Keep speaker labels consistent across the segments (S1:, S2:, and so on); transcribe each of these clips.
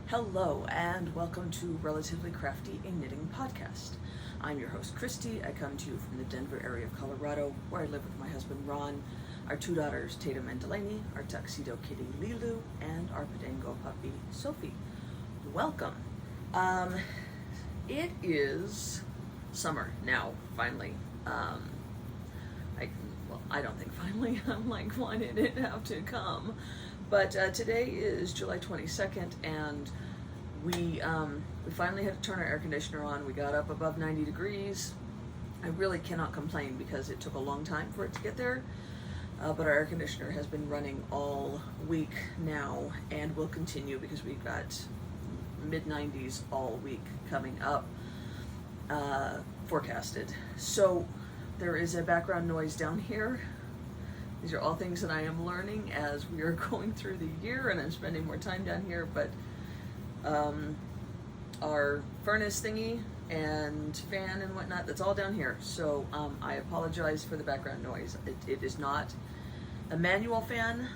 S1: Hello and welcome to Relatively Crafty, a knitting podcast. I'm your host, Christy. I come to you from the Denver area of Colorado, where I live with my husband, Ron, our two daughters, Tatum and Delaney, our tuxedo kitty, Lilu, and our Podango puppy, Sophie. Welcome. It is summer now, finally. I don't think finally. I'm like, why did it have to come? But today is July 22nd, and we finally had to turn our air conditioner on. We got up above 90 degrees. I really cannot complain because it took a long time for it to get there. But our air conditioner has been running all week now and will continue because we've got mid-90s all week coming up forecasted. So there is a background noise down here. These are all things that I am learning as we are going through the year, and I'm spending more time down here, but our furnace thingy and fan and whatnot, that's all down here. So I apologize for the background noise. It is not a manual fan.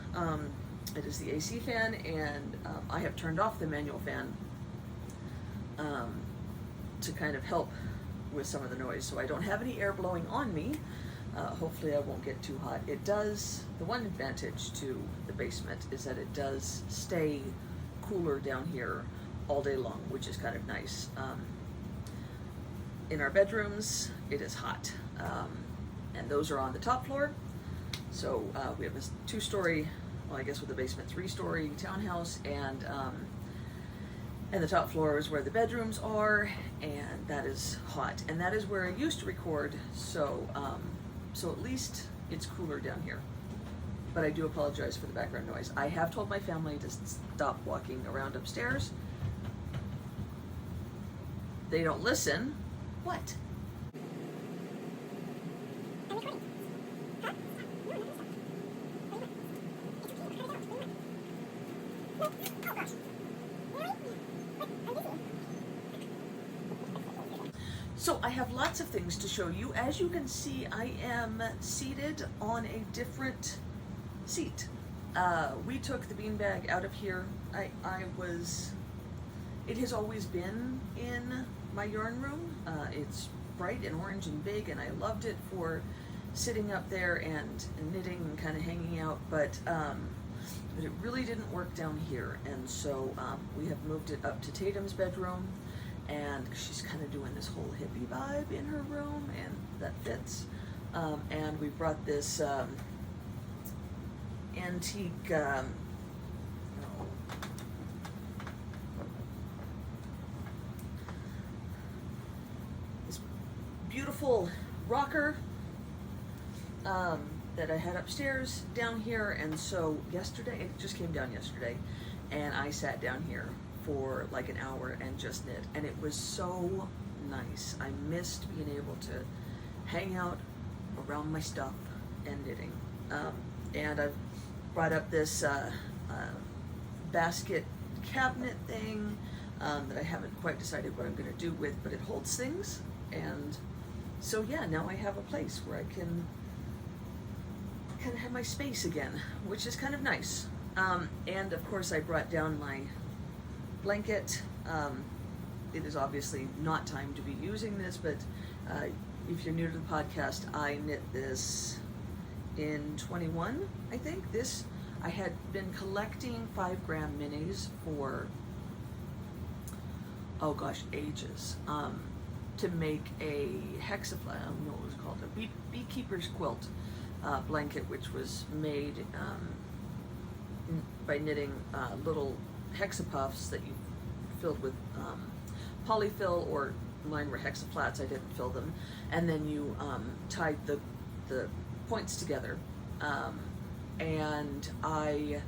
S1: It is the AC fan, and I have turned off the manual fan to kind of help with some of the noise. So I don't have any air blowing on me. Hopefully I won't get too hot. It does, the one advantage to the basement is that it does stay cooler down here all day long, which is kind of nice. In our bedrooms, it is hot. And those are on the top floor. So we have a two-story, well, I guess with the basement, three-story townhouse, and the top floor is where the bedrooms are, and that is hot. And that is where I used to record, so at least it's cooler down here. But I do apologize for the background noise. I have told my family to stop walking around upstairs. They don't listen. What? So I have lots of things to show you. As you can see, I am seated on a different seat. We took the beanbag out of here. It has always been in my yarn room. It's bright and orange and big, and I loved it for sitting up there and knitting and kind of hanging out, but it really didn't work down here. And so we have moved it up to Tatum's bedroom, and she's kind of doing this whole hippie vibe in her room, and that fits. And we brought this antique, this beautiful rocker that I had upstairs down here. And so yesterday, it just came down yesterday, and I sat down here for like an hour and just knit, and it was so nice. I missed being able to hang out around my stuff and knitting. And I've brought up this basket cabinet thing that I haven't quite decided what I'm going to do with, but it holds things. And so yeah, now I have a place where I can kind of have my space again, which is kind of nice. And of course I brought down my blanket. It is obviously not time to be using this, but if you're new to the podcast, I knit this in 21, I think. I had been collecting 5-gram minis for, oh gosh, ages, to make a hexapla, I don't know what it was called, a beekeeper's quilt blanket, which was made by knitting little hexapuffs that you filled with polyfill, or mine were hexaflats, I didn't fill them, and then you tied the points together. And I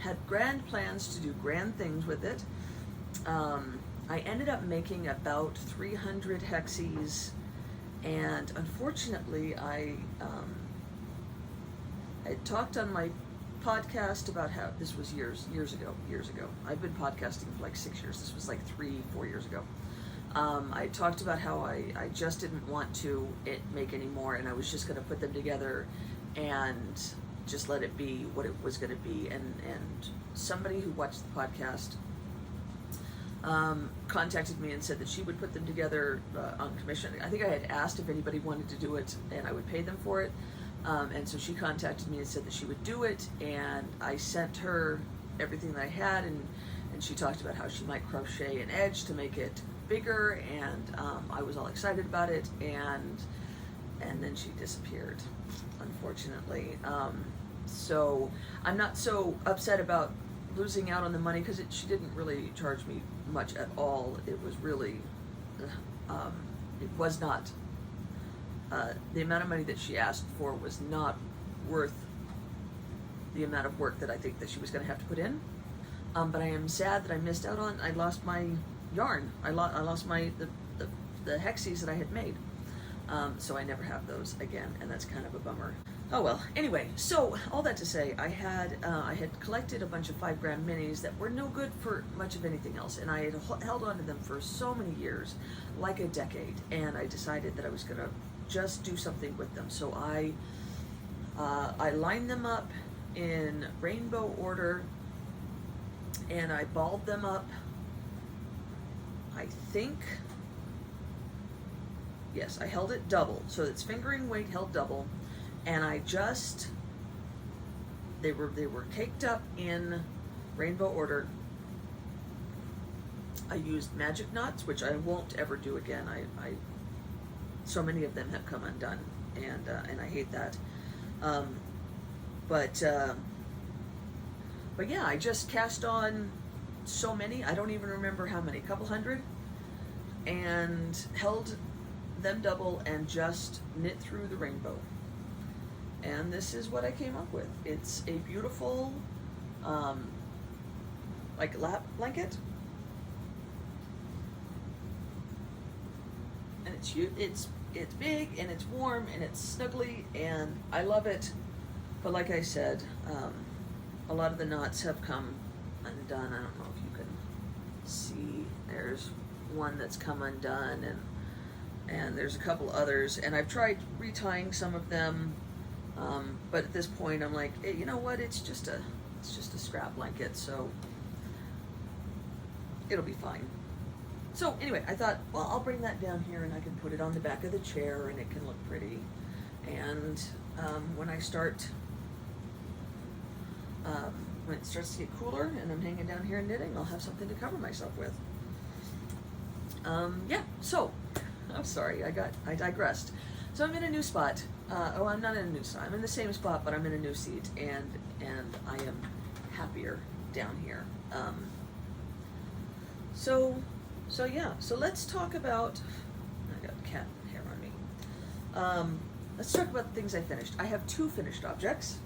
S1: had grand plans to do grand things with it. I ended up making about 300 hexies, and unfortunately I talked on my podcast about how this was years ago. I've been podcasting for like 6 years. This was like 3-4 years ago. I talked about how I just didn't want to make any more, and I was just going to put them together and just let it be what it was going to be. And somebody who watched the podcast contacted me and said that she would put them together on commission. I think I had asked if anybody wanted to do it and I would pay them for it. And so she contacted me and said that she would do it, and I sent her everything that I had, and she talked about how she might crochet an edge to make it bigger, and I was all excited about it, and then she disappeared, unfortunately. So I'm not so upset about losing out on the money, because she didn't really charge me much at all. It was really, it was not, the amount of money that she asked for was not worth the amount of work that I think that she was going to have to put in. But I am sad that I missed out on, I lost my yarn. I lost the hexies that I had made. So I never have those again, and that's kind of a bummer. Oh well, anyway, so all that to say, I had collected a bunch of 5 gram minis that were no good for much of anything else, and I had held on to them for so many years, like a decade, and I decided that I was gonna just do something with them. So I lined them up in rainbow order, and I balled them up, I think, yes, I held it double, so it's fingering weight held double, and I just, they were caked up in rainbow order. I used magic knots, which I won't ever do again. I so many of them have come undone, and I hate that. But yeah, I just cast on so many, I don't even remember how many, a couple hundred, and held them double and just knit through the rainbow. And this is what I came up with. It's a beautiful, like lap blanket, and it's big and it's warm and it's snuggly and I love it. But like I said, a lot of the knots have come undone. I don't know if you can see. There's one that's come undone, and there's a couple others, and I've tried retying some of them. But at this point, I'm like, hey, you know what? It's just a scrap blanket, so it'll be fine. So anyway, I thought, well, I'll bring that down here, and I can put it on the back of the chair, and it can look pretty. And when it starts to get cooler, and I'm hanging down here knitting, I'll have something to cover myself with. Yeah. So, I'm sorry, I digressed. So I'm in a new spot. I'm not in a new spot. I'm in the same spot, but I'm in a new seat, and I am happier down here. So yeah. So let's talk about. I got cat hair on me. Let's talk about the things I finished. I have 2 finished objects.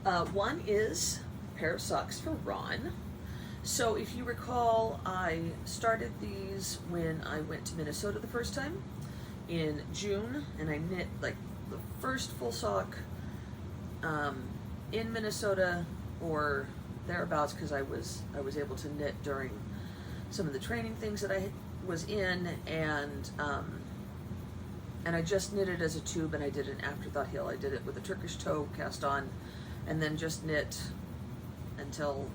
S1: One is a pair of socks for Ron. So if you recall, I started these when I went to Minnesota the first time in June, and I knit like the first full sock in Minnesota or thereabouts, because I was able to knit during some of the training things that I was in, and I just knitted as a tube, and I did an afterthought heel. I did it with a Turkish toe cast on, and then just knit until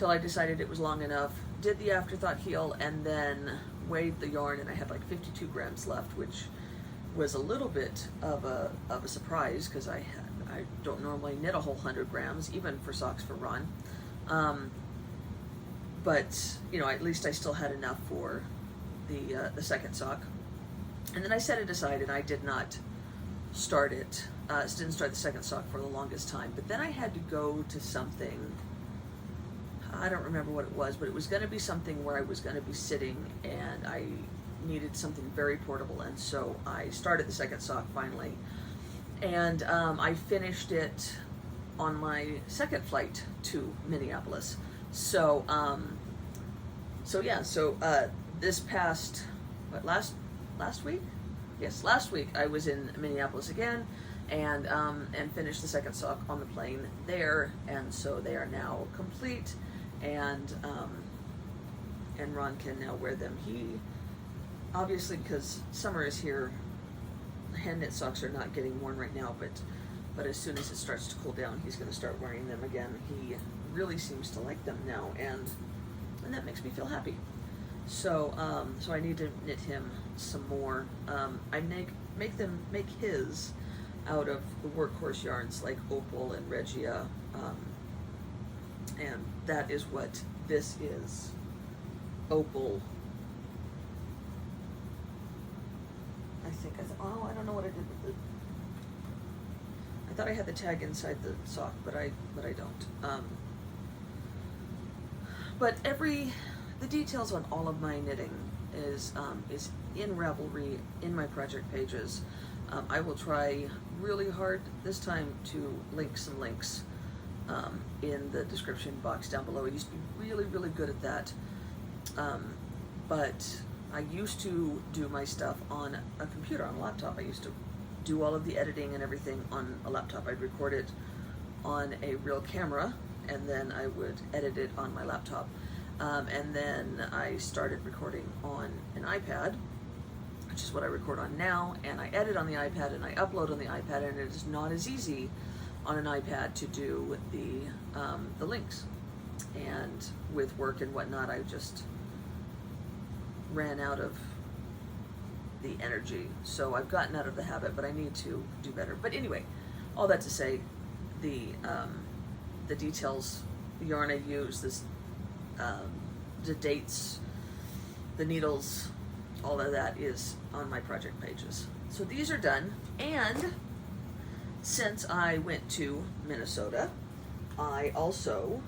S1: I decided it was long enough, did the afterthought heel, and then weighed the yarn, and I had like 52 grams left, which was a little bit of a surprise, because I don't normally knit a whole 100 grams, even for socks for Ron. But you know, at least I still had enough for the second sock. And then I set it aside, and I did not start it. Didn't start the second sock for the longest time. But then I had to go to something. I don't remember what it was, but it was going to be something where I was going to be sitting, and I needed something very portable, and so I started the second sock finally, and I finished it on my second flight to Minneapolis. So this past last week? Yes, last week I was in Minneapolis again, and finished the second sock on the plane there, and so they are now complete. And Ron can now wear them. He obviously, because summer is here, hand knit socks are not getting worn right now, but but as soon as it starts to cool down, he's going to start wearing them again. He really seems to like them now, and that makes me feel happy. So so I need to knit him some more. I make his out of the workhorse yarns like Opal and Regia, and that is what this is. Opal. I don't know what I did with the. I thought I had the tag inside the sock, but I don't. But the details on all of my knitting is in Ravelry, in my project pages. I will try really hard this time to link some links in the description box down below. I used to be really, really good at that, but I used to do my stuff on a computer, on a laptop. I used to do all of the editing and everything on a laptop. I'd record it on a real camera, and then I would edit it on my laptop. And then I started recording on an iPad, which is what I record on now, and I edit on the iPad and I upload on the iPad, and it is not as easy on an iPad to do the links. And with work and whatnot, I just ran out of the energy. So I've gotten out of the habit, but I need to do better. But anyway, all that to say, the details, the yarn I use, the dates, the needles, all of that is on my project pages. So these are done, and since I went to Minnesota, I also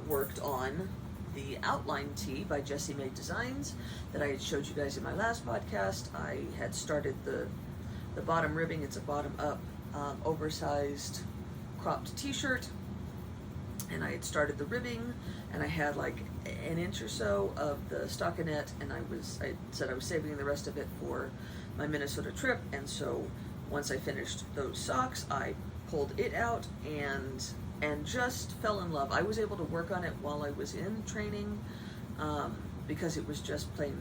S1: worked on the outline tee by Jessie Made Designs that I had showed you guys in my last podcast. I had started the bottom ribbing. It's a bottom up oversized cropped t-shirt, and I had started the ribbing, and I had like an inch or so of the stockinette, and I said I was saving the rest of it for my Minnesota trip. And so once I finished those socks, I pulled it out and just fell in love. I was able to work on it while I was in training, because it was just plain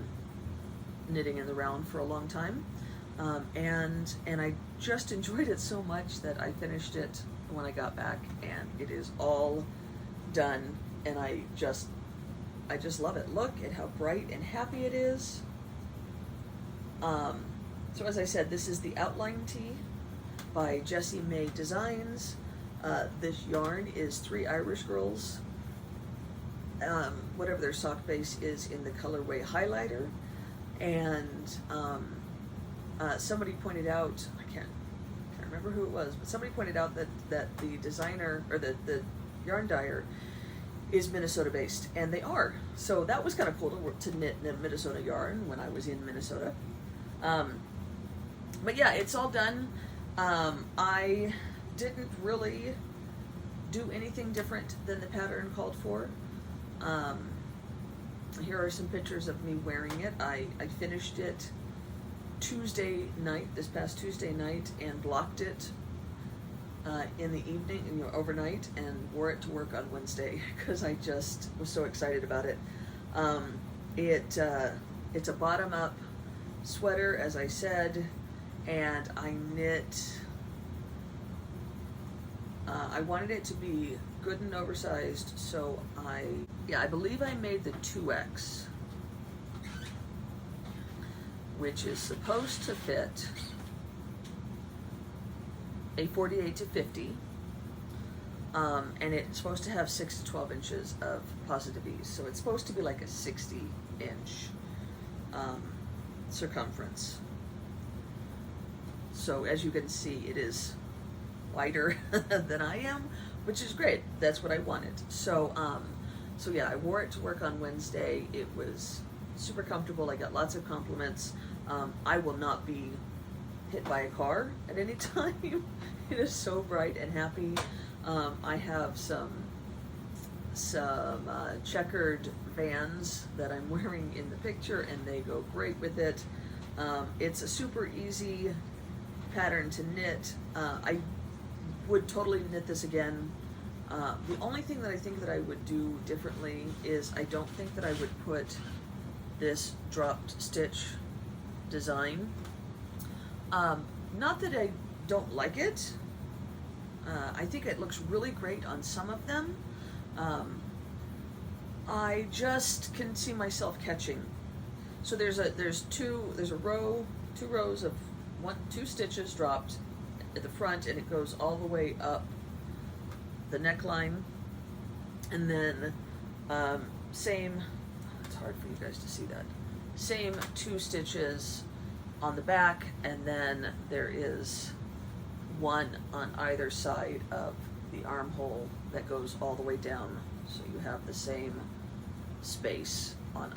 S1: knitting in the round for a long time, and I just enjoyed it so much that I finished it when I got back, and it is all done, and I just love it. Look at how bright and happy it is. So as I said, this is the outline tee by Jessie Made Designs. This yarn is 3 Irish Girls, whatever their sock base is, in the colorway Highlighter. And somebody pointed out, I can't remember who it was, but somebody pointed out that the designer, or the yarn dyer, is Minnesota based, and they are. So that was kind of cool to knit Minnesota yarn when I was in Minnesota. But yeah, it's all done. I didn't really do anything different than the pattern called for. Here are some pictures of me wearing it. I finished it this past Tuesday night, and blocked it in the evening, overnight, and wore it to work on Wednesday because I just was so excited about it. It's a bottom-up sweater, as I said, and I knit. I wanted it to be good and oversized, so I believe I made the 2X, which is supposed to fit a 48 to 50, and it's supposed to have 6 to 12 inches of positive ease, so it's supposed to be like a 60-inch circumference. So as you can see, it is wider than I am, which is great. That's what I wanted. So yeah, I wore it to work on Wednesday. It was super comfortable. I got lots of compliments. I will not be hit by a car at any time. It is so bright and happy. I have some checkered Vans that I'm wearing in the picture, and they go great with it. It's a super easy pattern to knit. I would totally knit this again. The only thing that I think that I would do differently is I don't think that I would put this dropped stitch design. Not that I don't like it, I think it looks really great on some of them. I just can see myself catching. So two rows of two stitches dropped at the front, and it goes all the way up the neckline, and then same. It's hard for you guys to see that. Same 2 stitches on the back, and then there is one on either side of the armhole that goes all the way down, so you have the same space on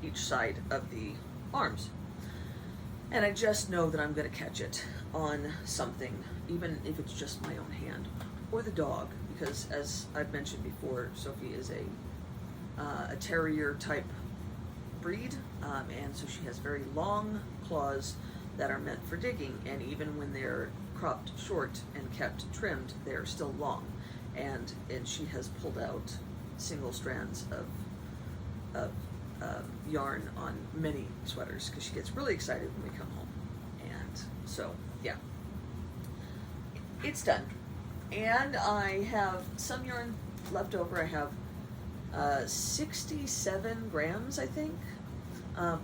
S1: each side of the arms. And I just know that I'm going to catch it on something, even if it's just my own hand or the dog, because as I've mentioned before, Sophie is a terrier type breed, and so she has very long claws that are meant for digging, and even when they're cropped short and kept trimmed, they're still long, and she has pulled out single strands of yarn on many sweaters because she gets really excited when we come home. And so yeah, it's done, and I have some yarn left over. I have 67 grams, I think,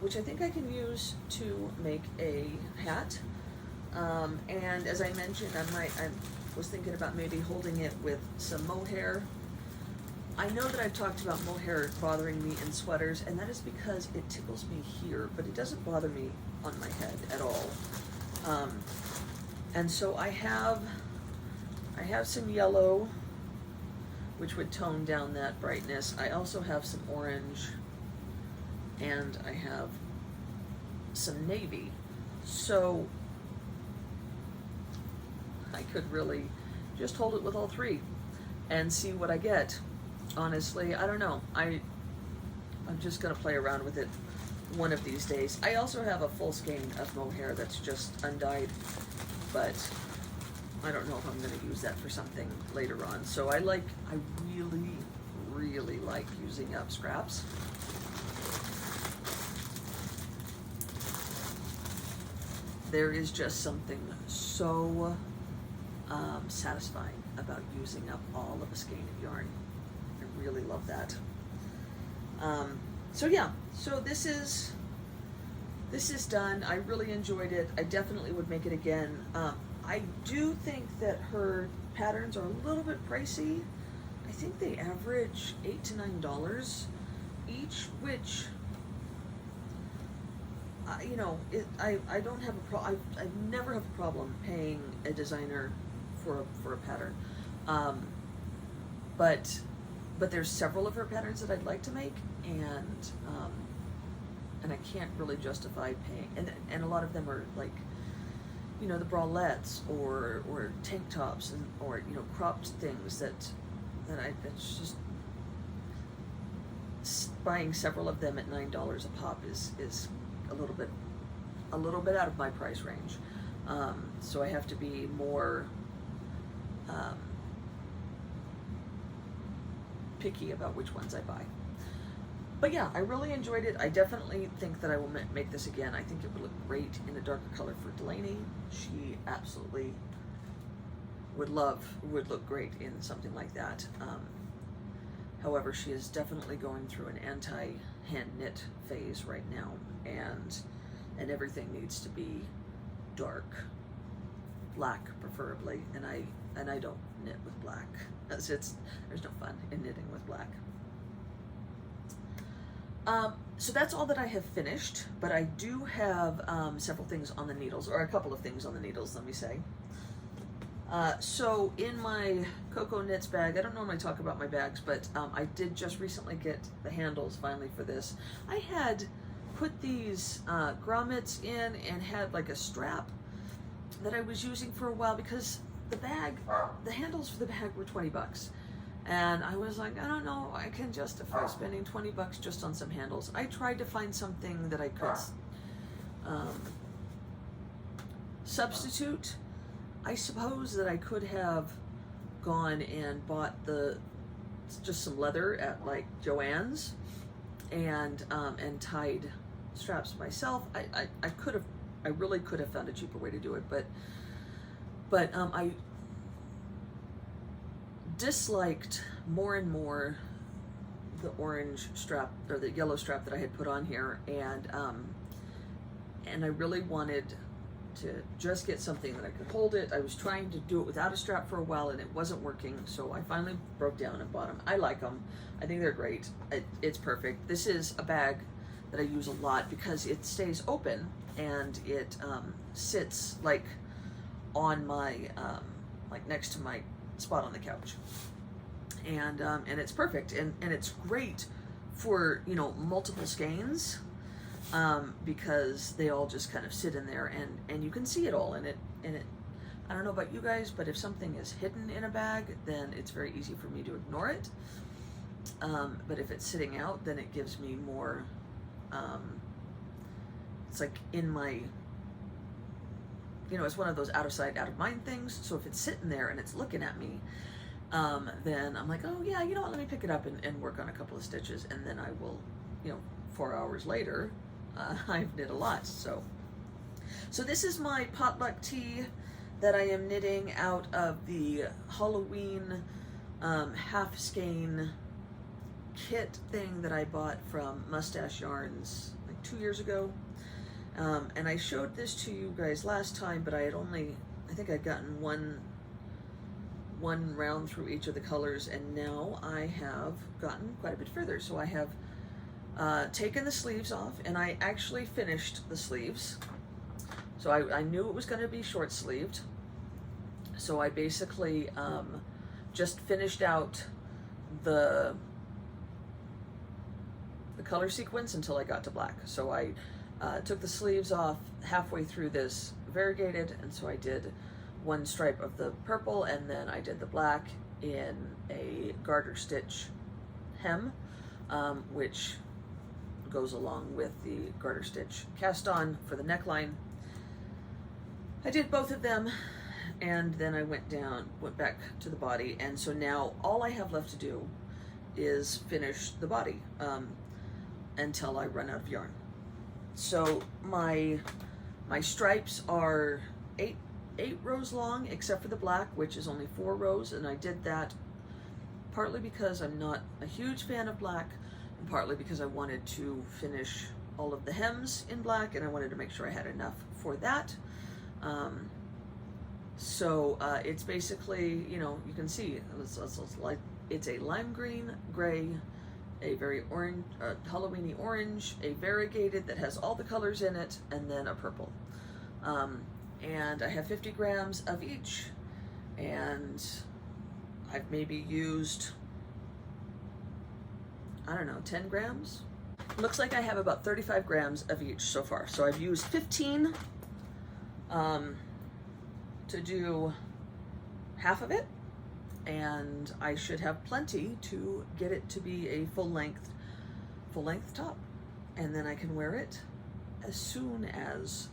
S1: which I think I can use to make a hat. And as I mentioned, I was thinking about maybe holding it with some mohair. I know that I've talked about mohair bothering me in sweaters, and that is because it tickles me here, but it doesn't bother me on my head at all. And so I have some yellow, which would tone down that brightness. I also have some orange, and I have some navy. So I could really just hold it with all 3 and see what I get. Honestly, I don't know. I'm just gonna play around with it one of these days. I also have a full skein of mohair that's just undyed, but I don't know if I'm gonna use that for something later on. So I really, really like using up scraps. There is just something so satisfying about using up all of a skein of yarn. I really love that. So yeah, so this is done. I really enjoyed it. I definitely would make it again. I do think that her patterns are a little bit pricey. I think they average $8 to $9 each, which you know, I don't have I never have a problem paying a designer for a pattern, but there's several of her patterns that I'd like to make, and I can't really justify paying, and a lot of them are like, you know, the bralettes or tank tops or you know, cropped things that's just buying several of them at $9 a pop is a little bit out of my price range. So I have to be more picky about which ones I buy. But yeah, I really enjoyed it. I definitely think that I will make this again. I think it would look great in a darker color for Delaney. She absolutely would look great in something like that. However, she is definitely going through an anti-hand knit phase right now, and everything needs to be dark, black preferably, and I don't knit with black. There's no fun in knitting with black. So that's all that I have finished, but I do have several things on the needles, or a couple of things on the needles, let me say. So in my Coco Knits bag, I don't normally talk about my bags, but I did just recently get the handles finally for this. I had put these grommets in and had like a strap that I was using for a while because the handles for the bag were $20. And I was like, I don't know, I can justify spending $20 just on some handles. I tried to find something that I could substitute. I suppose that I could have gone and bought just some leather at like Joann's and tied straps myself. I really could have found a cheaper way to do it, but disliked more and more the orange strap or the yellow strap that I had put on here, and I really wanted to just get something that I could hold it. I was trying to do it without a strap for a while and it wasn't working, so I finally broke down and bought them. I like them. I think they're great. It's perfect. This is a bag that I use a lot because it stays open and it sits like on my like next to my spot on the couch, and it's perfect, and it's great for, you know, multiple skeins, because they all just kind of sit in there, and you can see it all, and it I don't know about you guys, but if something is hidden in a bag, then it's very easy for me to ignore it, but if it's sitting out, then it gives me more, it's like in my, you know, it's one of those out of sight, out of mind things. So if it's sitting there and it's looking at me, then I'm like, oh yeah, you know what, let me pick it up and work on a couple of stitches, and then I will, you know, 4 hours later, I've knit a lot. So this is my potluck tee that I am knitting out of the Halloween half skein kit thing that I bought from Mustache Yarns like 2 years ago. And I showed this to you guys last time, but I had only, I think I'd gotten one round through each of the colors, and now I have gotten quite a bit further. So I have taken the sleeves off, and I actually finished the sleeves. So I knew it was going to be short sleeved. So I basically just finished out the color sequence until I got to black. So I took the sleeves off halfway through this variegated, and so I did one stripe of the purple, and then I did the black in a garter stitch hem, which goes along with the garter stitch cast on for the neckline. I did both of them, and then I went back to the body, and so now all I have left to do is finish the body until I run out of yarn. So my stripes are eight rows long, except for the black, which is only 4 rows, and I did that partly because I'm not a huge fan of black, and partly because I wanted to finish all of the hems in black, and I wanted to make sure I had enough for that. It's basically, you know, you can see it's a lime green, gray, a very orange, Halloweeny orange, a variegated that has all the colors in it, and then a purple. And I have 50 grams of each, and I've maybe used, I don't know, 10 grams? Looks like I have about 35 grams of each so far. So I've used 15 to do half of it, and I should have plenty to get it to be a full length top, and then I can wear it as soon as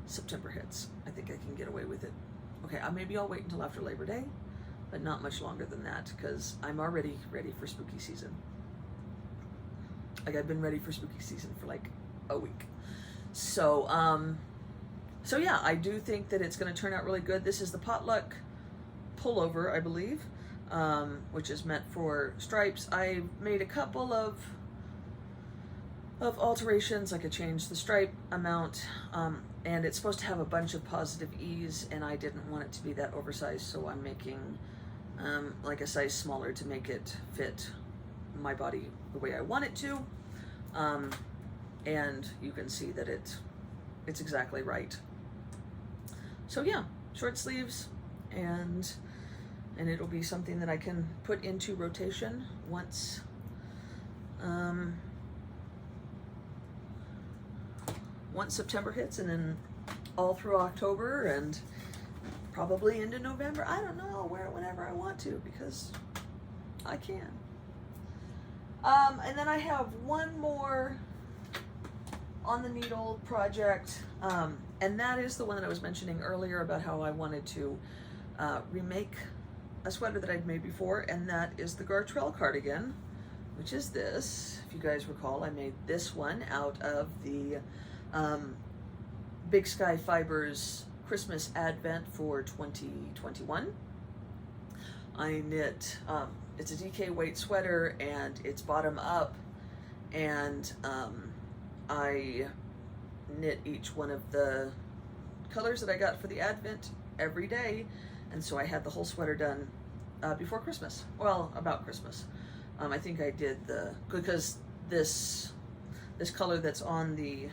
S1: September hits. I think I can get away with it. Okay, maybe I'll wait until after Labor Day, but not much longer than that, because I'm already ready for spooky season. Like, I've been ready for spooky season for like a week. So yeah, I do think that it's going to turn out really good. This is the potluck pullover, I believe, which is meant for stripes. I made a couple of alterations. Like I changed the stripe amount, and it's supposed to have a bunch of positive E's, and I didn't want it to be that oversized, so I'm making like a size smaller to make it fit my body the way I want it to, and you can see that it's exactly right. So yeah, short sleeves, and it'll be something that I can put into rotation once September hits, and then all through October, and probably into November. I don't know, I'll wear it whenever I want to, because I can. And then I have one more on the needle project, and that is the one that I was mentioning earlier about how I wanted to remake a sweater that I'd made before, and that is the Gartrell Cardigan, which is this. If you guys recall, I made this one out of the Big Sky Fibers Christmas Advent for 2021. I knit, it's a DK weight sweater, and it's bottom up, and I knit each one of the colors that I got for the Advent every day, and so I had the whole sweater done before Christmas. Well, about Christmas. I think I did because this color that's on the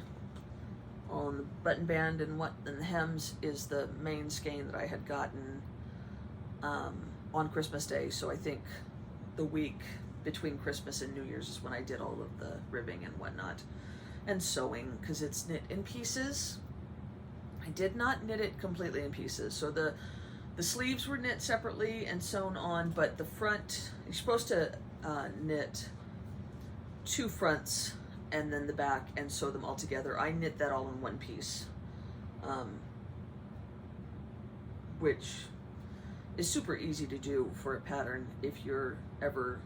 S1: button band and the hems is the main skein that I had gotten on Christmas Day. So I think the week between Christmas and New Year's is when I did all of the ribbing and whatnot, and sewing, because it's knit in pieces. I did not knit it completely in pieces. So the sleeves were knit separately and sewn on, but the front, you're supposed to knit 2 fronts and then the back and sew them all together. I knit that all in one piece, which is super easy to do for a pattern. If you're ever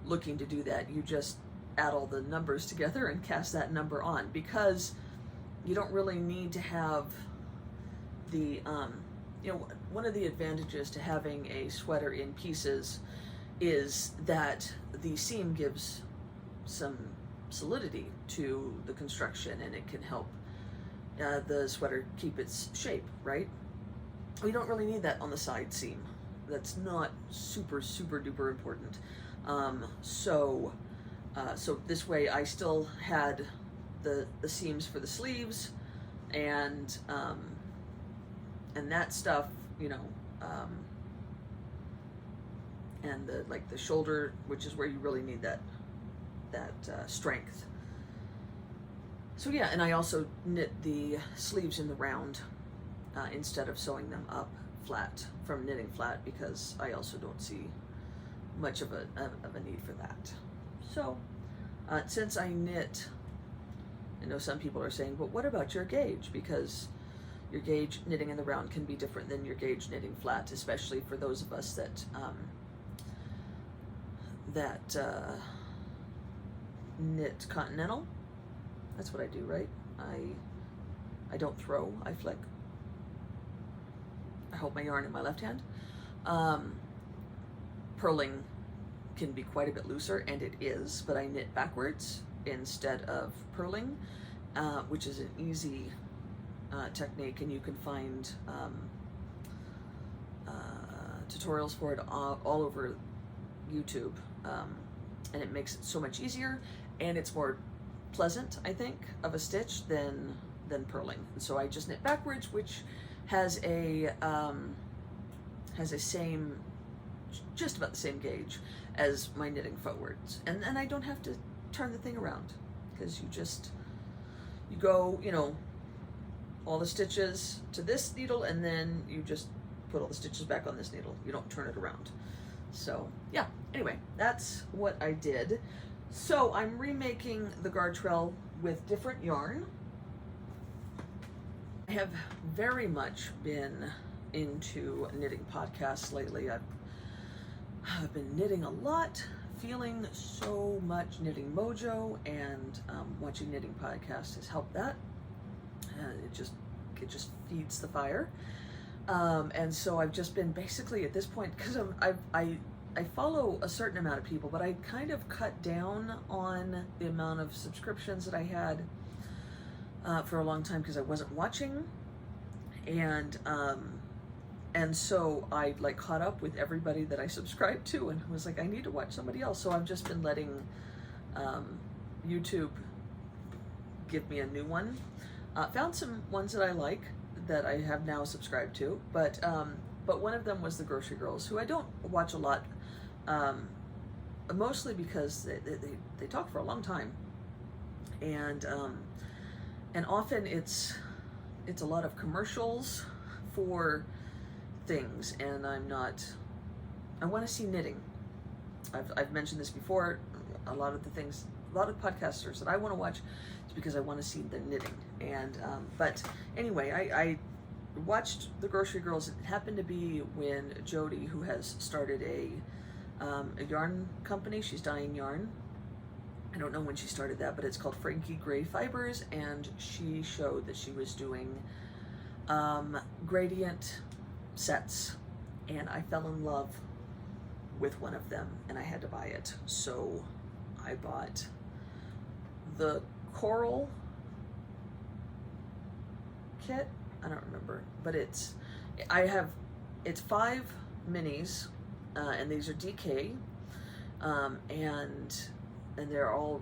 S1: looking to do that, you just add all the numbers together and cast that number on, because you don't really need to have the one of the advantages to having a sweater in pieces is that the seam gives some solidity to the construction, and it can help the sweater keep its shape, right? We don't really need that on the side seam. That's not super duper important. So this way I still had the seams for the sleeves and that stuff, and the shoulder, which is where you really need that strength. So yeah, and I also knit the sleeves in the round instead of sewing them up flat from knitting flat, because I also don't see much of a need for that. So since I knit, I know some people are saying, but what about your gauge? Because your gauge knitting in the round can be different than your gauge knitting flat, especially for those of us that knit continental. That's what I do, right? I don't throw, I flick. I hold my yarn in my left hand. Purling can be quite a bit looser, and it is, but I knit backwards instead of purling, which is an easy technique, and you can find tutorials for it all over YouTube, and it makes it so much easier, and it's more pleasant, I think, of a stitch than purling. And so I just knit backwards, which has a just about the same gauge as my knitting forwards, and I don't have to turn the thing around, because you go all the stitches to this needle, and then you just put all the stitches back on this needle. You don't turn it around. So yeah, anyway, that's what I did. So I'm remaking the Gartrell with different yarn. I have very much been into knitting podcasts lately. I've been knitting a lot, feeling so much knitting mojo, and watching knitting podcasts has helped that. It just feeds the fire. And so I've just been basically at this point, because I follow a certain amount of people, but I kind of cut down on the amount of subscriptions that I had for a long time, because I wasn't watching, and so I caught up with everybody that I subscribed to, and was like, I need to watch somebody else. So I've just been letting YouTube give me a new one. Found some ones that I like that I have now subscribed to, but one of them was the Grocery Girls, who I don't watch a lot, mostly because they talk for a long time, and often it's a lot of commercials for things, and I want to see knitting. I've mentioned this before. A lot of podcasters that I want to watch is because I want to see the knitting. And but anyway, I watched the Grocery Girls. It happened to be when Jody, who has started a yarn company, she's dyeing yarn. I don't know when she started that, but it's called Frankie Gray Fibers, and she showed that she was doing gradient sets, and I fell in love with one of them, and I had to buy it. So I bought the coral kit. I don't remember, but it's 5 minis, and these are DK, and they're all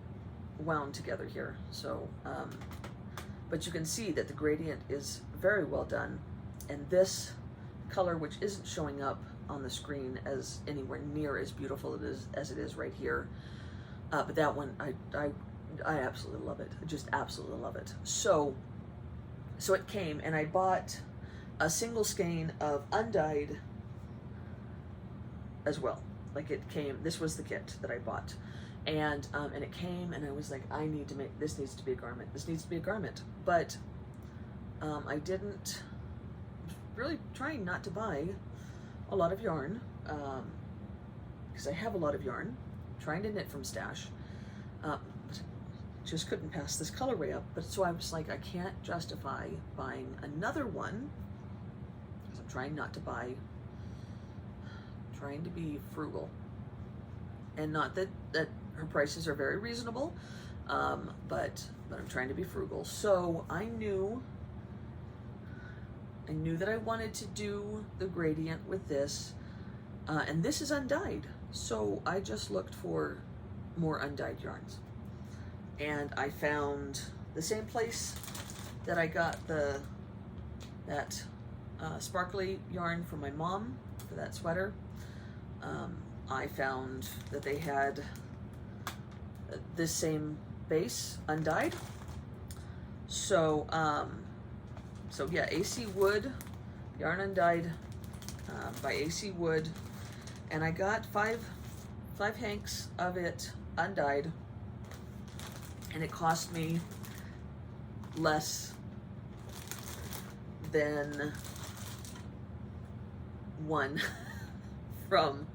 S1: wound together here. So, but you can see that the gradient is very well done, and this color, which isn't showing up on the screen as anywhere near as beautiful as it is right here, but that one I absolutely love it. I just absolutely love it. So it came, and I bought a single skein of undyed as well. Like, it came, this was the kit that I bought, and it came, and I was like, I need to make, this needs to be a garment. This needs to be a garment. But I didn't, really trying not to buy a lot of yarn, because I have a lot of yarn, trying to knit from stash. Just couldn't pass this colorway up, but so I was like, I can't justify buying another one, because I'm trying not to buy, trying to be frugal, and not that her prices are very reasonable, but I'm trying to be frugal. So I knew that I wanted to do the gradient with this, and this is undyed, so I just looked for more undyed yarns. And I found the same place that I got that sparkly yarn from my mom for that sweater. I found that they had this same base undyed. So so yeah, AC Wood, yarn undyed by AC Wood, and I got five hanks of it undyed. And it cost me less than one from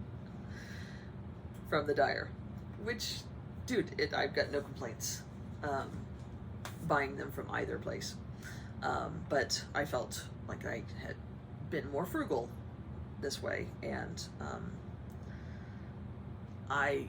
S1: the dyer, which, dude, I've got no complaints buying them from either place. But I felt like I had been more frugal this way, and I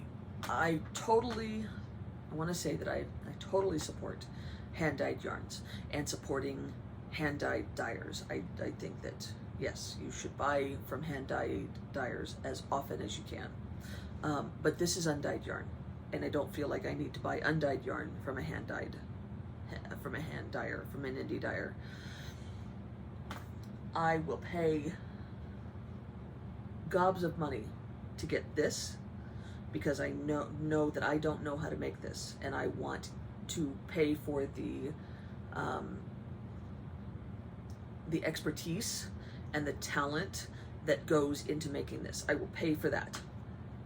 S1: want to say that I totally support hand-dyed yarns and supporting hand-dyed dyers. I think that, yes, you should buy from hand-dyed dyers as often as you can. But this is undyed yarn, and I don't feel like I need to buy undyed yarn from a hand dyer, from an indie dyer. I will pay gobs of money to get this, because I know that I don't know how to make this, and I want to pay for the expertise and the talent that goes into making this. I will pay for that.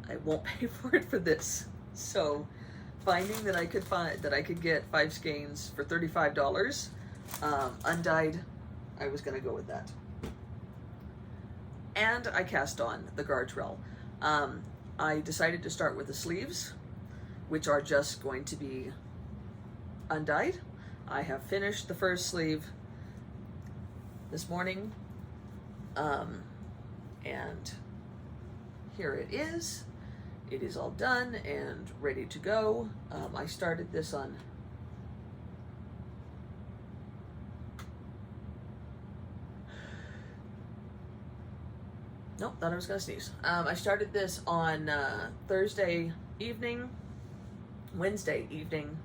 S1: I won't pay for it for this. So finding that I could get 5 skeins for $35 undyed, I was gonna go with that. And I cast on the Gartrell. I decided to start with the sleeves, which are just going to be undyed. I have finished the first sleeve this morning, and here it is. It is all done and ready to go. I started this on nope, thought I was gonna sneeze. I started this on Thursday evening, Wednesday evening,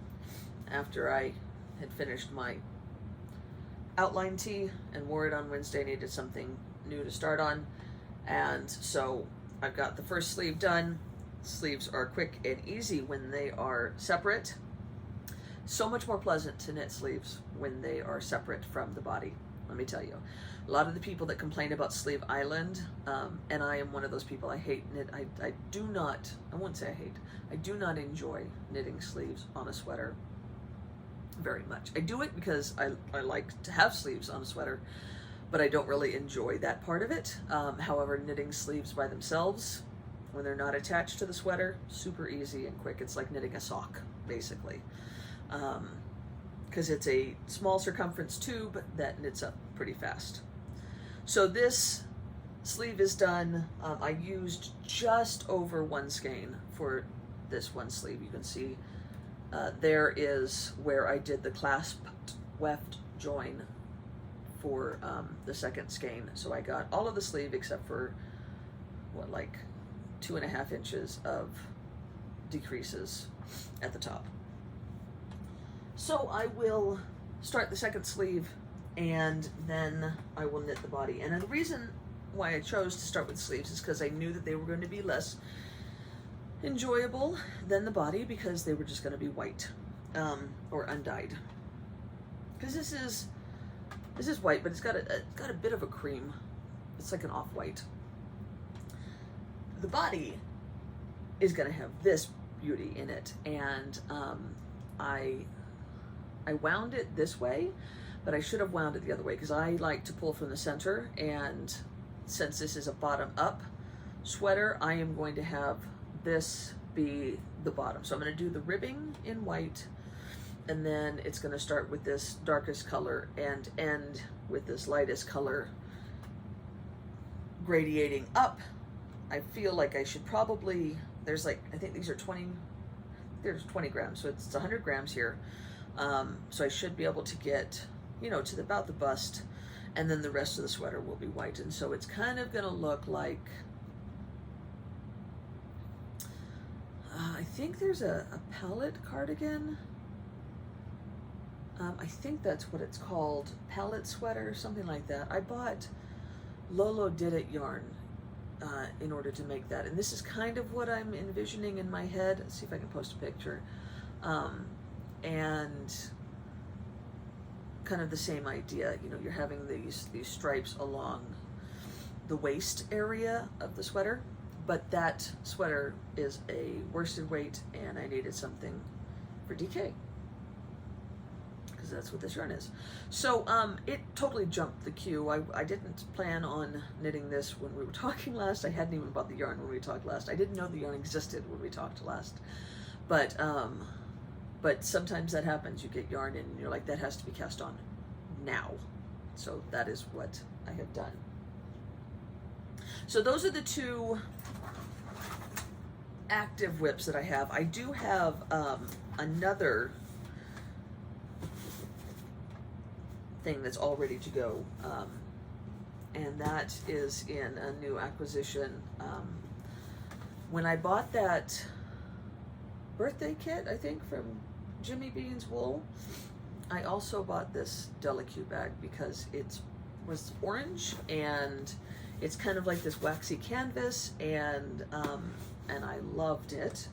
S1: after I had finished my outline tee and wore it on Wednesday. Needed something new to start on, and so I've got the first sleeve done. Sleeves are quick and easy when they are separate. So much more pleasant to knit sleeves when they are separate from the body, let me tell you. A lot of the people that complain about sleeve island, and I am one of those people. I hate knit. I wouldn't say I hate. I do not enjoy knitting sleeves on a sweater very much. I do it because I like to have sleeves on a sweater, but I don't really enjoy that part of it. However, knitting sleeves by themselves, when they're not attached to the sweater, super easy and quick. It's like knitting a sock, basically. Because it's a small circumference tube that knits up pretty fast. So this sleeve is done. I used just over one skein for this one sleeve. You can see there is where I did the clasped weft join for the second skein. So I got all of the sleeve except for what, like 2.5 inches of decreases at the top. So I will start the second sleeve and then I will knit the body. And the reason why I chose to start with sleeves is because I knew that they were going to be less enjoyable than the body because they were just going to be white or undyed. Because this is white, but it's got a bit of a cream. It's like an off-white. The body is going to have this beauty in it, and I wound it this way, but I should have wound it the other way because I like to pull from the center, and since this is a bottom-up sweater, I am going to have this be the bottom. So I'm going to do the ribbing in white, and then it's going to start with this darkest color and end with this lightest color gradiating up. I feel like I should probably, there's like, I think these are 20, there's 20 grams, so it's 100 grams here. So I should be able to get, you know, to about the bust, and then the rest of the sweater will be white. And so it's kind of going to look like, I think there's a palette cardigan. I think that's what it's called, palette sweater, something like that. I bought Lolo Did It yarn in order to make that. And this is kind of what I'm envisioning in my head. Let's see if I can post a picture. And kind of the same idea, you know, you're having these stripes along the waist area of the sweater, but that sweater is a worsted weight and I needed something for DK. That's what this yarn is. So it totally jumped the queue. I didn't plan on knitting this when we were talking last. I hadn't even bought the yarn when we talked last. I didn't know the yarn existed when we talked last. But sometimes that happens. You get yarn and you're like, that has to be cast on now. So that is what I have done. So those are the two active whips that I have. I do have another thing that's all ready to go, and that is in a new acquisition. When I bought that birthday kit, I think from Jimmy Bean's Wool, I also bought this Delicue bag because it was orange and it's kind of like this waxy canvas, and I loved it.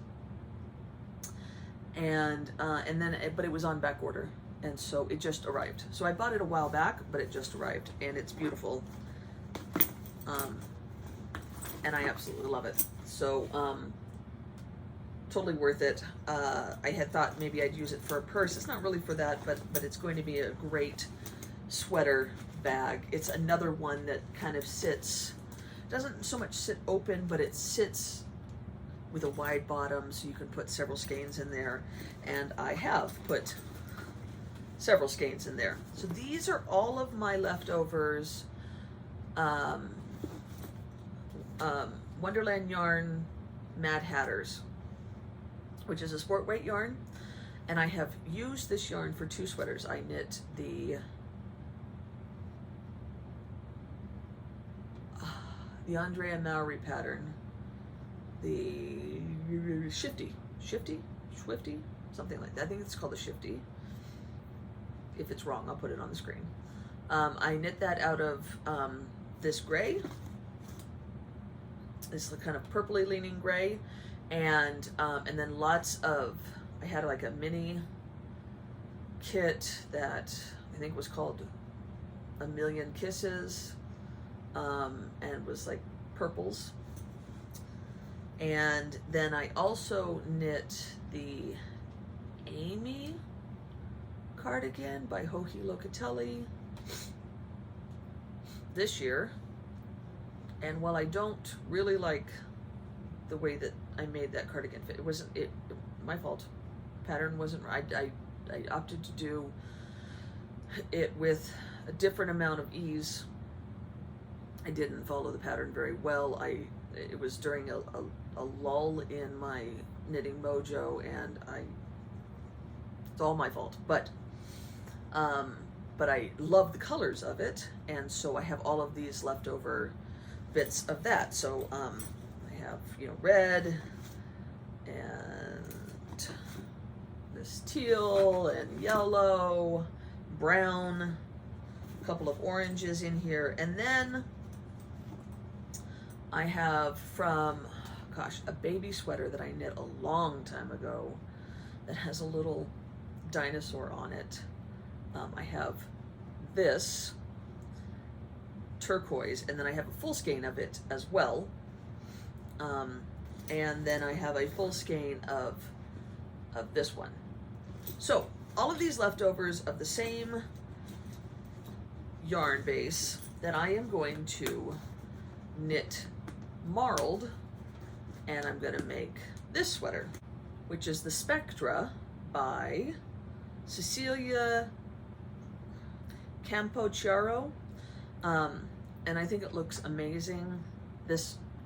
S1: And then but it was on back order. And so it just arrived. So I bought it a while back, but it just arrived, and it's beautiful. And I absolutely love it. So totally worth it. I had thought maybe I'd use it for a purse. It's not really for that, but it's going to be a great sweater bag. It's another one that kind of sits, doesn't so much sit open, but it sits with a wide bottom, so you can put several skeins in there. And I have put several skeins in there. So these are all of my leftovers Wonderland Yarn Mad Hatters, which is a sport weight yarn, and I have used this yarn for two sweaters. I knit the Andrea Mowry pattern, the Swifty, something like that. I think it's called a Swifty. If it's wrong, I'll put it on the screen. I knit that out of this gray, this kind of purpley leaning gray, and then lots of, I had like a mini kit that I think was called A Million Kisses, and was like purples. And then I also knit the Amy cardigan by Joji Locatelli this year, and while I don't really like the way that I made that cardigan fit, it wasn't my fault. Pattern wasn't right. I opted to do it with a different amount of ease I didn't follow the pattern very well. It was during a lull in my knitting mojo, and it's all my fault. But I love the colors of it, and so I have all of these leftover bits of that. So I have, you know, red and this teal and yellow, brown, a couple of oranges in here, and then I have from, gosh, a baby sweater that I knit a long time ago that has a little dinosaur on it. I have this turquoise, and then I have a full skein of it as well. And then I have a full skein of this one. So all of these leftovers of the same yarn base that I am going to knit marled, and I'm going to make this sweater, which is the Spectra by Cecilia Campochiaro, and I think it looks amazing.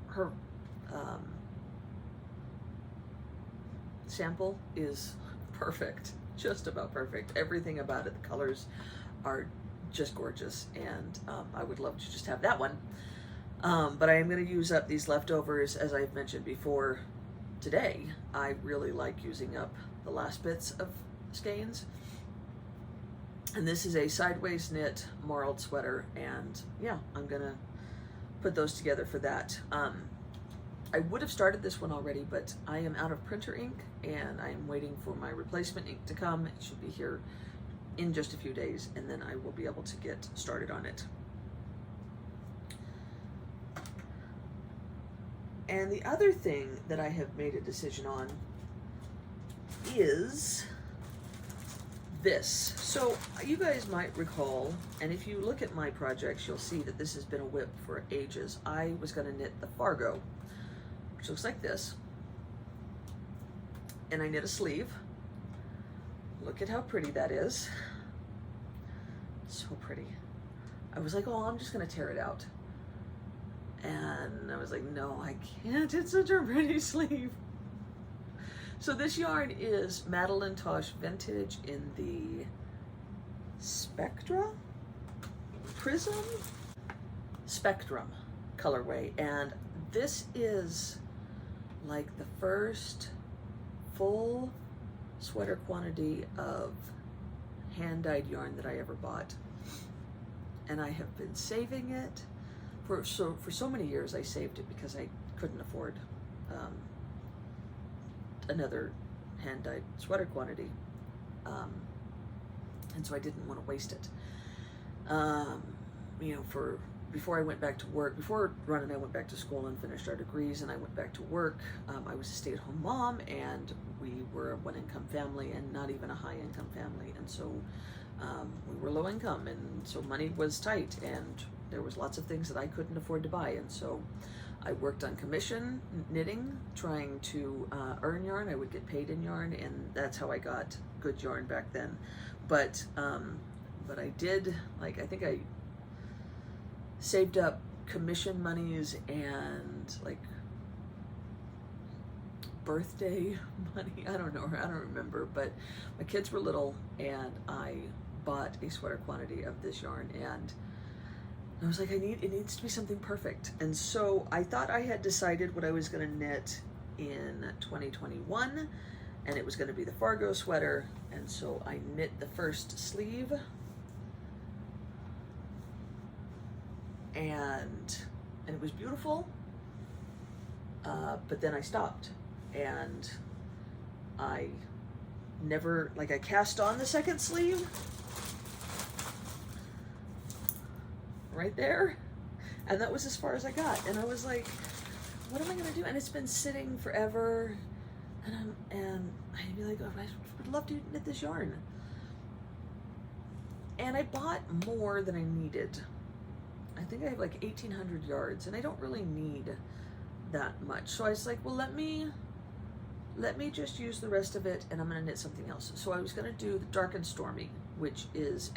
S1: Her sample is perfect, just about perfect. Everything about it, the colors are just gorgeous, and I would love to just have that one. But I am going to use up these leftovers, as I've mentioned before today. I really like using up the last bits of skeins. And this is a sideways knit marled sweater, and yeah, I'm going to put those together for that. I would have started this one already, but I am out of printer ink, and I am waiting for my replacement ink to come. It should be here in just a few days, and then I will be able to get started on it. And the other thing that I have made a decision on is this. So you guys might recall, and if you look at my projects, you'll see that this has been a whip for ages. I was going to knit the Fargo, which looks like this, and I knit a sleeve. Look at how pretty that is. So pretty. I was like, oh, I'm just going to tear it out. And I was like, no, I can't. It's such a pretty sleeve. So this yarn is Madeline Tosh Vintage in the Spectrum colorway. And this is like the first full sweater quantity of hand-dyed yarn that I ever bought. And I have been saving it. For so many years I saved it because I couldn't afford another hand-dyed sweater quantity, and so I didn't want to waste it. You know, before I went back to work, before Ron and I went back to school and finished our degrees, and I went back to work, I was a stay-at-home mom, and we were a one-income family and not even a high-income family, and so we were low income, and so money was tight, and there was lots of things that I couldn't afford to buy, and so I worked on commission knitting, trying to earn yarn. I would get paid in yarn, and that's how I got good yarn back then. But I did, like, I think I saved up commission monies and like birthday money. I don't know, I don't remember, but my kids were little, and I bought a sweater quantity of this yarn, and I was like, it needs to be something perfect. And so I thought I had decided what I was going to knit in 2021, and it was going to be the Fargo sweater. And so I knit the first sleeve, and it was beautiful, but then I stopped, and I never, like, I cast on the second sleeve right there, and that was as far as I got, and I was like, what am I gonna do? And it's been sitting forever, and I'd be like, oh, I would love to knit this yarn, and I bought more than I needed. I think I have like 1,800 yards, and I don't really need that much, so I was like, well, let me just use the rest of it, and I'm gonna knit something else. So I was gonna do the Dark and Stormy, which is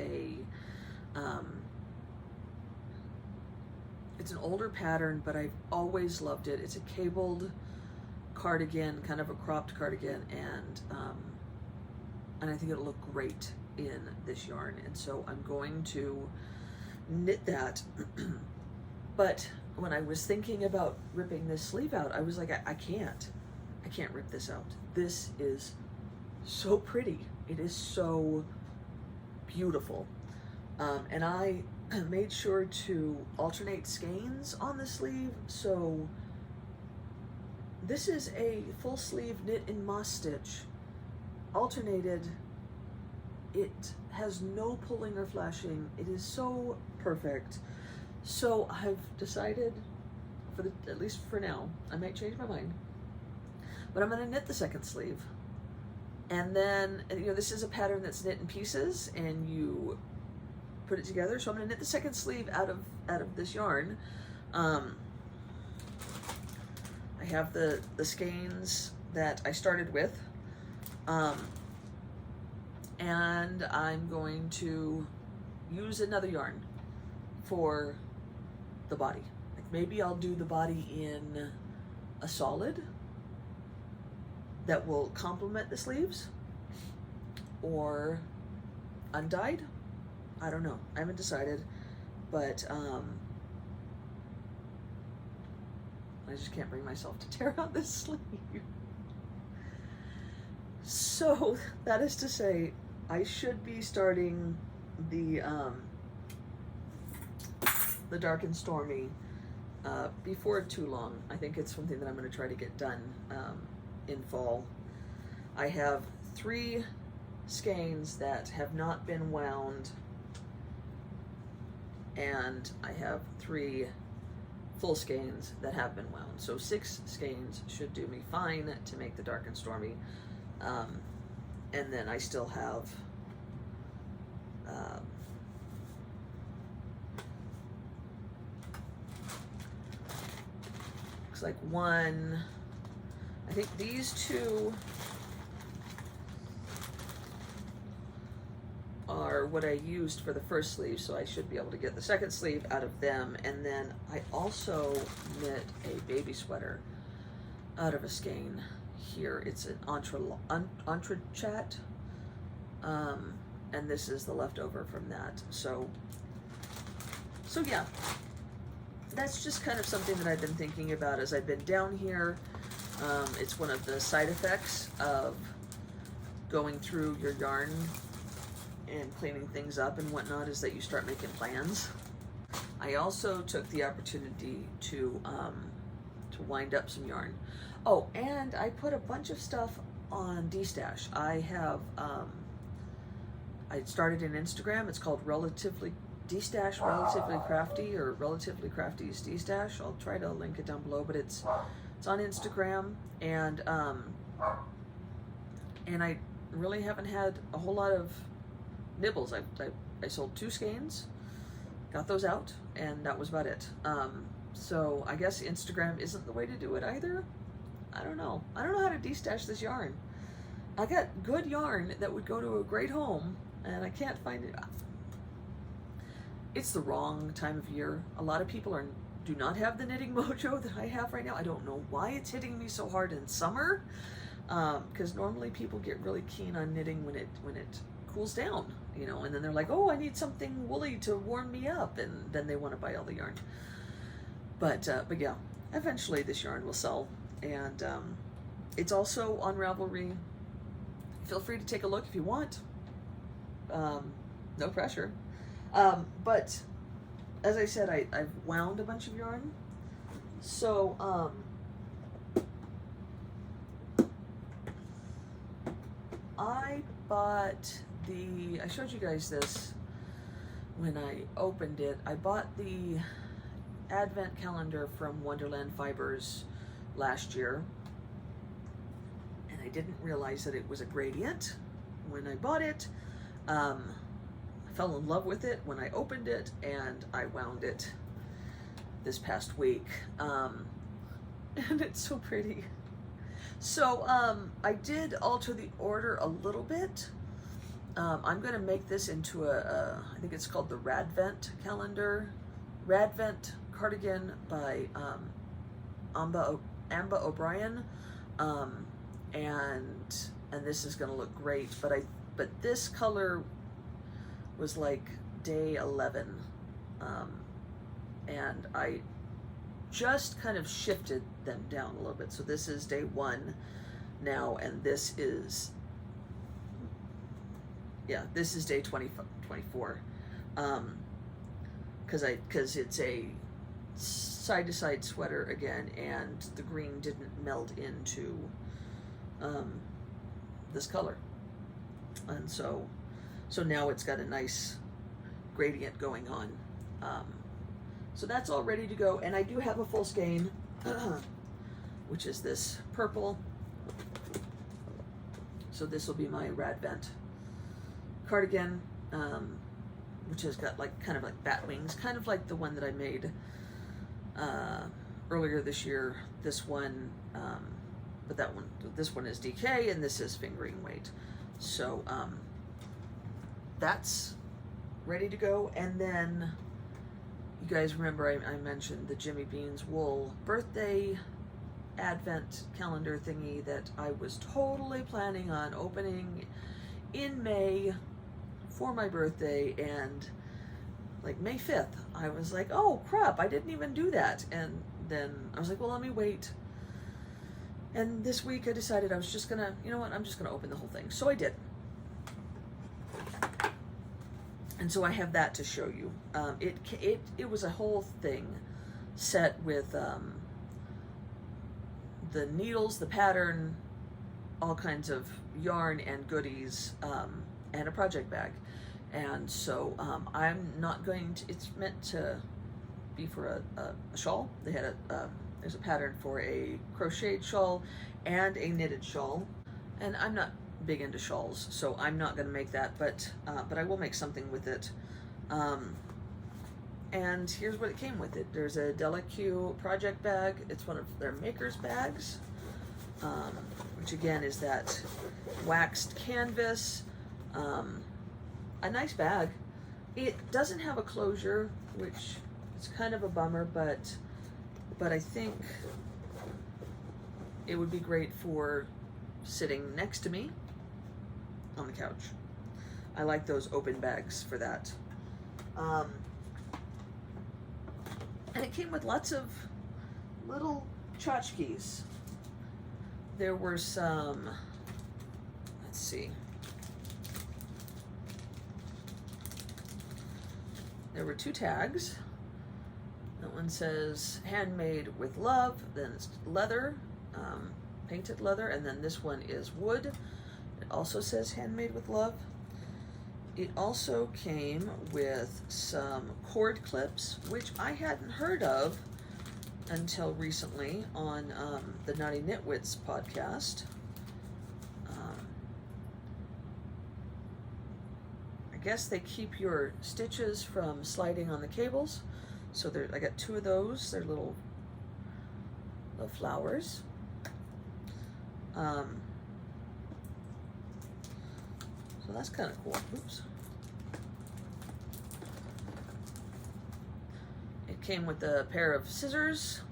S1: It's an older pattern, but I've always loved it. It's a cabled cardigan, kind of a cropped cardigan, and I think it'll look great in this yarn. And so I'm going to knit that. But when I was thinking about ripping this sleeve out, I was like, I can't rip this out. This is so pretty. It is so beautiful. And I made sure to alternate skeins on the sleeve. So this is a full sleeve knit in moss stitch, alternated. It has no pulling or flashing. It is so perfect. So I've decided, at least for now, I might change my mind, but I'm going to knit the second sleeve. And then, you know, this is a pattern that's knit in pieces and you put it together. So I'm going to knit the second sleeve out of this yarn. I have the skeins that I started with. And I'm going to use another yarn for the body. Like maybe I'll do the body in a solid that will complement the sleeves, or undyed. I don't know. I haven't decided, but I just can't bring myself to tear out this sleeve. So that is to say, I should be starting the Dark and Stormy before too long. I think it's something that I'm going to try to get done in fall. I have 3 skeins that have not been wound, and I have 3 full skeins that have been wound. So 6 skeins should do me fine to make the Dark and Stormy. And then I still have looks like 1, I think these 2 are what I used for the first sleeve, so I should be able to get the second sleeve out of them. And then I also knit a baby sweater out of a skein here. It's an entrechat, and this is the leftover from that. So yeah, that's just kind of something that I've been thinking about as I've been down here. It's one of the side effects of going through your yarn and cleaning things up and whatnot, is that you start making plans. I also took the opportunity to wind up some yarn. Oh, and I put a bunch of stuff on D-Stash. I have, I started an Instagram. It's called Relatively D-Stash, Relatively Crafty, or Relatively Crafty's D-Stash. I'll try to link it down below, but it's on Instagram, and I really haven't had a whole lot of nibbles. I sold 2 skeins, got those out, and that was about it. So I guess Instagram isn't the way to do it either. I don't know. I don't know how to de-stash this yarn. I got good yarn that would go to a great home, and I can't find it. It's the wrong time of year. A lot of people do not have the knitting mojo that I have right now. I don't know why it's hitting me so hard in summer, because normally people get really keen on knitting when it cools down, you know, and then they're like, oh, I need something woolly to warm me up, and then they want to buy all the yarn. But yeah, eventually this yarn will sell, and it's also on Ravelry. Feel free to take a look if you want. No pressure. But as I said, I've wound a bunch of yarn. So I bought I showed you guys this when I opened it. I bought the Advent calendar from Wonderland Fibers last year, and I didn't realize that it was a gradient when I bought it. I fell in love with it when I opened it, and I wound it this past week, and it's so pretty. So I did alter the order a little bit. I'm going to make this into I think it's called the Radvent calendar, Radvent cardigan by Amba O'Brien, and this is gonna look great. But this color was like day 11, and I just kind of shifted them down a little bit. So this is day 1 now, and this is day 24. Because it's a side-to-side sweater again, and the green didn't meld into this color, and so now it's got a nice gradient going on. So that's all ready to go, and I do have a full skein, which is this purple. So this will be my Radvent cardigan, which has got like kind of like bat wings, kind of like the one that I made earlier this year. This one, but this one is DK, and this is fingering weight. So that's ready to go. And then you guys remember I mentioned the Jimmy Beans wool birthday advent calendar thingy that I was totally planning on opening in May for my birthday, and like May 5th, I was like, oh crap, I didn't even do that. And then I was like, well, let me wait. And this week I decided I was just gonna, you know what, I'm just gonna open the whole thing. So I did. And so I have that to show you. It was a whole thing set with the needles, the pattern, all kinds of yarn and goodies, and a project bag. And so I'm not going to, it's meant to be for a shawl. They had there's a pattern for a crocheted shawl and a knitted shawl. And I'm not big into shawls, so I'm not going to make that, but I will make something with it. And here's what it came with it. There's a Delaque project bag. It's one of their maker's bags, which again is that waxed canvas. A nice bag. It doesn't have a closure, which is kind of a bummer, but I think it would be great for sitting next to me on the couch. I like those open bags for that. And it came with lots of little tchotchkes. There were some, let's see. There were 2 tags. That one says handmade with love, then it's leather, painted leather, and then this one is wood. It also says handmade with love. It also came with some cord clips, which I hadn't heard of until recently on the Naughty Knitwits podcast. I guess they keep your stitches from sliding on the cables. So I got 2 of those. They're little flowers. So that's kind of cool. Oops. It came with a pair of scissors.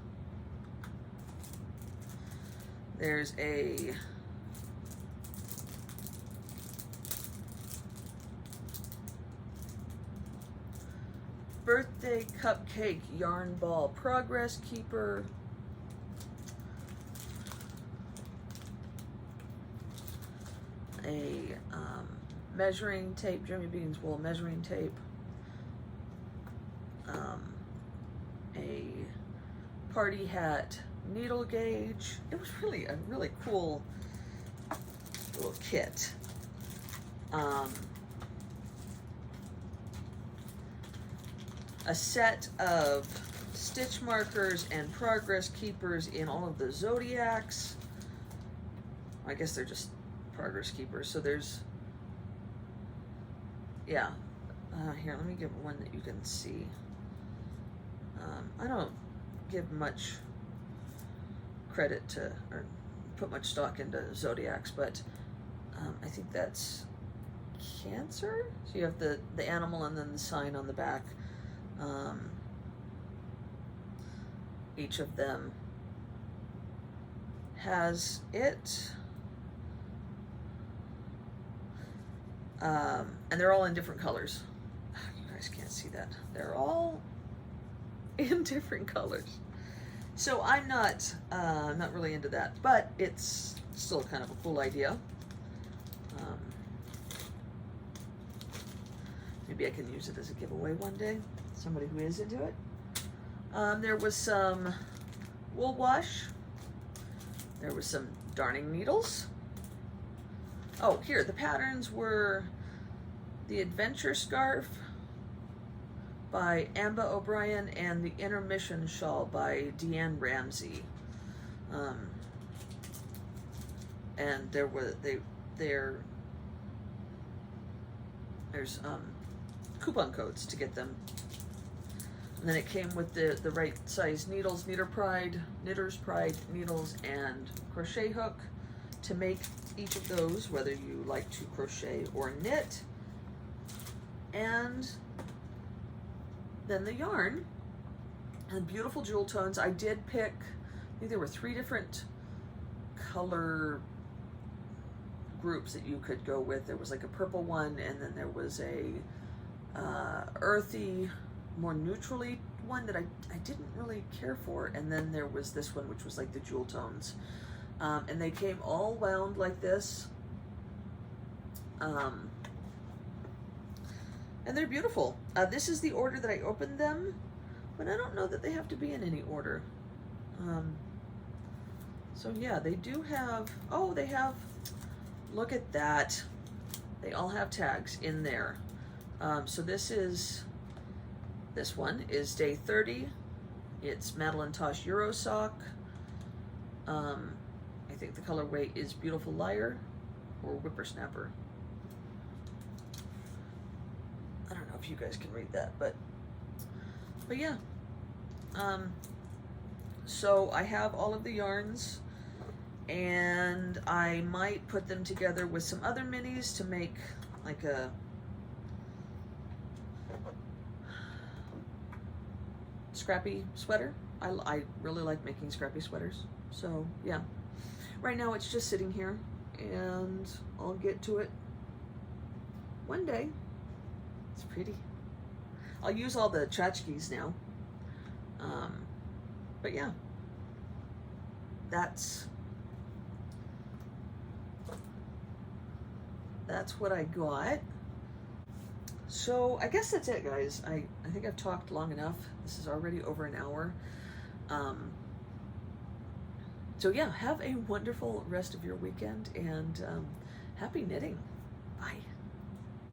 S1: There's a birthday cupcake yarn ball progress keeper. A measuring tape, Jimmy Beans wool measuring tape. A party hat needle gauge. It was really a really cool little kit. A set of stitch markers and progress keepers in all of the zodiacs. I guess they're just progress keepers. So there's, yeah. Here, let me give one that you can see. I don't give much credit to, or put much stock into zodiacs, but I think that's Cancer. So you have the animal and then the sign on the back. each of them has it. And they're all in different colors. You guys can't see that. They're all in different colors. So I'm not really into that, but it's still kind of a cool idea. Maybe I can use it as a giveaway one day. Somebody who is into it. There was some wool wash. There was some darning needles. Oh, here, the patterns were the Adventure Scarf by Amba O'Brien and the Intermission Shawl by Deanne Ramsey. And there's coupon codes to get them. And then it came with the right size needles, Knitter's Pride needles, and crochet hook to make each of those, whether you like to crochet or knit. And then the yarn and beautiful jewel tones. I did pick, I think there were 3 different color groups that you could go with. There was like a purple one, and then there was a earthy, more neutrally one that I didn't really care for, and then there was this one which was like the jewel tones, and they came all wound like this, and they're beautiful. This is the order that I opened them, but I don't know that they have to be in any order. So yeah, they do have, oh, they have, look at that, they all have tags in there. So this one is day 30. It's Madeline Tosh Euro Sock. I think the colorway is Beautiful Liar or Whippersnapper. I don't know if you guys can read that, but yeah. So I have all of the yarns, and I might put them together with some other minis to make like a scrappy sweater. I really like making scrappy sweaters. So yeah, right now it's just sitting here, and I'll get to it one day. It's pretty. I'll use all the tchotchkes now. But yeah, that's what I got. So I guess that's it, guys. I think I've talked long enough. This is already over an hour. So yeah, have a wonderful rest of your weekend, and happy knitting. Bye.